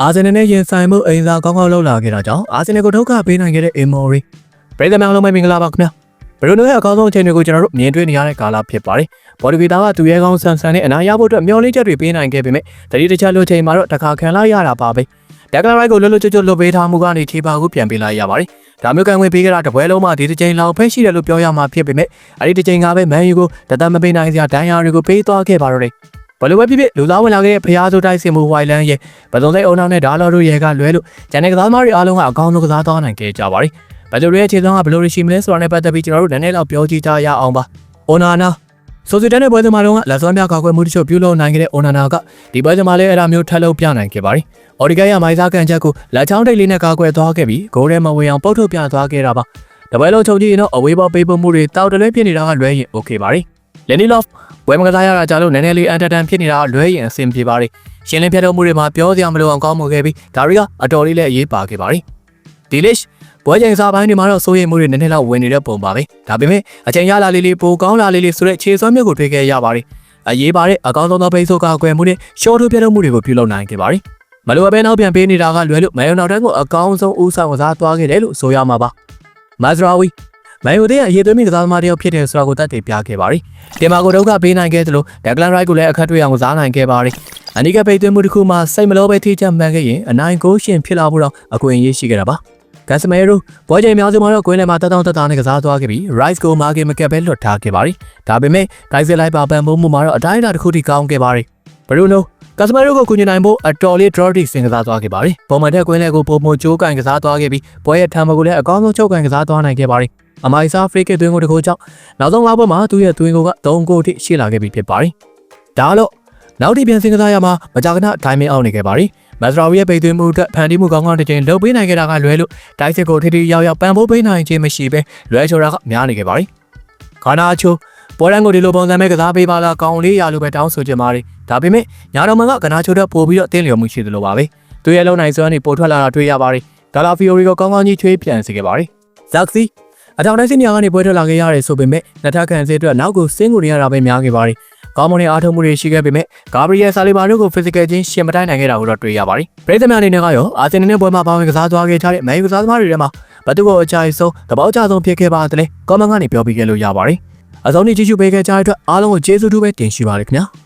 အာဆင်နယ်နဲ့ရင်ဆိုင်မှုအိမ်သာကောင်းကောင်းလုပ်လာခဲ့တာကြောင့်အာဆင်နယ်ကိုထုတ်ခပေးနိုင်ခဲ့တဲ့အင်မော်ရီပြည်သူများလုံးမင်္ဂလာပါခင်ဗျာဘယ်လိုလဲအကောင်းဆုံးအချိန်တွေကိုကျွန်တော်တို့မြင်တွေ့နေရတဲ့ကာလဖြစ်ပါတယ်ဘော်ဒီဗီတာကသူရဲကောင်းဆန်ဆန်နဲ့အနာရဖို့အတွက်မျှော်လင့်ချက်တွေပေးနိုင်ခဲ့ပေမဲ့တတိတခြားလိုချိန်မှာတော့တခါခံလိုက်ရတာပါပဲဒက်ကလာရိုက်ကိုလွတ်လွတ်ကျွတ်ကျွတ်လွတ်ပေးထားမှုကနေထေပါကိုပြန်ပေးလိုက်ရပါတယ်ဒါမျိုးကန်ဝင်ပေးကြတာတပွဲလုံးမှာဒီတစ်ချိန်လောက်ဖက်ရှိတယ်လို့ပြောရမှာဖြစ်ပေမဲ့အဲ့ဒီတစ်ချိန်ကပဲမန်ယူကိုတသက်မပေးနိုင်စရာဒဏ်ရာတွေကိုပေးသွားခဲ့ပါတော့တယ်ဘလိုပဲဖြစ်ဖြစ်လူသားဝင်လာခဲ့တဲ့ဖျားစိုးတိုက်စင်မှုဝိုင်လန်ရဲ့ဗဒုံစိတ်အုံနောက်နဲ့ဓာလော်တို့ရဲ့ကလွဲလို့ဂျန်နယ်ကစားသမားတွေအားလုံးကအကောင်းဆုံးကစားသွားနိုင်ခဲ့ကြပါတယ်ဘယ်လိုရဲ့ခြေစွမ်းကဘယ်လိုရှိမလဲဆိုတာနဲ့ပတ်သက်ပြီးကျွန်တော်တို့နည်းနည်းလောက်ပြောကြည့်ကြရအောင်ပါအိုနာနာဆိုစီတန်တဲ့ပွဲစဉ်မှာတော့လက်စွမ်းပြကာကွယ်မှုတချို့ပြုလုပ်နိုင်ခဲ့တဲ့အိုနာနာကဒီပွဲစဉ်မှာလည်းအဲ့ဒါမျိုးထပ်လုပ်ပြနိုင်ခဲ့ပါတယ်အော်ဒီဂိုင်ရမိုင်းစားကန်ချက်ကိုလက်ချောင်းတိတ်လေးနဲ့ကာကွယ်သွားခဲ့ပြီးဂိုးထဲမှာဝင်အောင်ပုတ်ထုတ်ပြသွားခဲ့တာပါတပွဲလုံးချုပ်ကြည့်ရင်တော့အဝေးဘောပေးပို့မှုတွေတောက်တလွဲဖြစ်နေတာကလွဲရင်โอเคပါတယ်လန်နီလော့ဖ်ဝယ်မကစားရတာကြလို့နည်းနည်းလေးအန်တာတန်ဖြစ်နေတာလွဲရင်အဆင်ပြေပါတယ်ရှင်းလင်းပြတ်တော့မှုတွေမှာပြောစရာမလိုအောင်ကောင်းမှုခဲ့ပြီးဒါရီကအတော်လေးလည်းအရေးပါခဲ့ပါတယ်ဒီလစ်ပွဲချိန်စားပိုင်းတွေမှာတော့စိုးရိမ်မှုတွေနည်းနည်းလောက်ဝင်နေတဲ့ပုံပါပဲဒါပေမဲ့အချိန်ရလာလေးပိုကောင်းလာလေးဆိုတဲ့ခြေစွမ်းမျိုးကိုတွေ့ခဲ့ရပါတယ်အရေးပါတဲ့အကောင်းဆုံးသောဖိတ်ဆို့ကာကွယ်မှုနဲ့ရှော့ထုတ်ပြတ်တော့မှုတွေကိုပြုလုပ်နိုင်ခဲ့ပါတယ်မလိုအပ်ဘဲနောက်ပြန်ပေးနေတာကလွယ်လို့မဲယုံနောက်တန်းကိုအကောင်းဆုံးဦးဆောင်ကစားသွားခဲ့တယ်လို့ဆိုရမှာပါမက်ဇရာဝီမန်ယူရဲ့အရေးသွေးမိကစားသမားတယောက်ဖြစ်တဲ့ဆိုတာကိုတတ်သိပြခဲ့ပါတယ်တင်မာကိုဒုက္ခပေးနိုင်ခဲ့သလိုဒက်ကလန်ရိုက်ကိုလည်းအခက်တွေ့အောင်ကစားနိုင်ခဲ့ပါတယ်အနီးကပိတ်သွင်းမှုတစ်ခုမှာစိတ်မလို့ပဲထိချမှန်ခဲ့ရင်အနိုင်ကိုရှင်ဖြစ်လာဖို့တော့အခွင့်အရေးရှိခဲ့တာပါဂတ်စမဲရိုပွဲချိန်များစုမှာတော့ကွင်းလယ်မှာတက်တာနဲ့ကစားသွားခဲ့ပြီး Rice ကိုမာကင်မကက်ပဲလွတ်ထားခဲ့ပါတယ်ဒါပေမဲ့ဒိုက်စစ်လိုက်ပါပန်ပုံးမှုမှာတော့အတိုင်းအတာတစ်ခုထိကောင်းခဲ့ပါတယ်ဘရူနိုကတ်စမဲရိုကိုကူညီနိုင်ဖို့အတော်လေး Dorothy စင်ကစားသွားခဲ့ပါတယ်ပုံမှန်တဲ့ကွင်းလယ်ကိုပုံမှန်ကြိုးကင်ကစားသွားခဲ့ပြီးပွဲရဲ့ထံမကိုလည်းအကောင်းဆုံးချုပ်ကင်ကစားသွားနိုင်ခဲ့ပါတယ်အမိုင်စာဖရိကသွင်းကိုတကူကြောင့်နောက်ဆုံးလောက်ပွဲမှာသူ့ရဲ့သွင်းကိုက3ဂိုးအထိရှိလာခဲ့ပြီဖြစ်ပါတယ်ဒါလို့နောက်တစ်ပြန်စင်ကစားရမှာမကြာခဏဒိုင်းမင်းအောင်နေခဲ့ပါတယ်မက်စရာဝီရဲ့ပိတ်သွင်းမှုအတွက်ဖန်တီးမှုကောင်းကောင်းတစ်ချိန်လှုပ်ပေးနိုင်ခဲ့တာကလွဲလို့ဒိုက်စစ်ကိုထိထိရောက်ပန်ဖိုးပေးနိုင်ခြင်းမရှိဘဲလွဲချော်တာကများနေခဲ့ပါတယ်ခါနာချိုပွဲတန်းကိုဒီလိုပုံစံမဲ့ကစားပေးပါလားကောင်းလေးရလို့ပဲတောင်းဆိုကြပါတယ်ဒါပေမဲ့ညာတော်မန်ကကနာချိုတော့ပို့ပြီးတော့တင်းလျော်မှုရှိသလိုပါပဲသူရဲ့လုံနိုင်စွမ်းတွေပိုထွက်လာတာတွေ့ရပါတယ်ဒါလာဖီယိုရီကိုကောင်းကောင်းကြီးချွေးပြန်စေခဲ့ပါတယ်ဇက်စီအထောင်တိုင်းစင်ညာကနေပွဲထွက်လာခဲ့ရတယ်ဆိုပေမဲ့နှစ်ထပ်ကန်စေအတွက်နောက်ကိုစင်းကိုနေရတာပဲများခဲ့ပါတယ်ကောင်းမွန်တဲ့အားထုတ်မှုတွေရှိခဲ့ပေမဲ့ဂါဘရီယယ်ဆာလီဘာတို့ကို physical ချင်းရှင်မတိုင်းနိုင်ခဲ့တာကိုတော့တွေ့ရပါတယ်ပြည်သူများအနေနဲ့ကရောအာဆင်နယ်နဲ့ပွဲမှာပါဝင်ကစားသွားခဲ့ကြတဲ့မန်ယူကစားသမားတွေထဲမှာဘယ်သူကိုအကြိုက်ဆုံးသဘောကျဆုံးဖြစ်ခဲ့ပါသလဲကောမန့်ကနေပြောပြခဲ့လို့ရပါတယ်အဆုံးထိကြည့်ရှုပေးခဲ့ကြတဲ့အတွက်အားလုံးကိုကျေးဇူးတူပဲတင်ရှိပါတယ်ခင်ဗျာ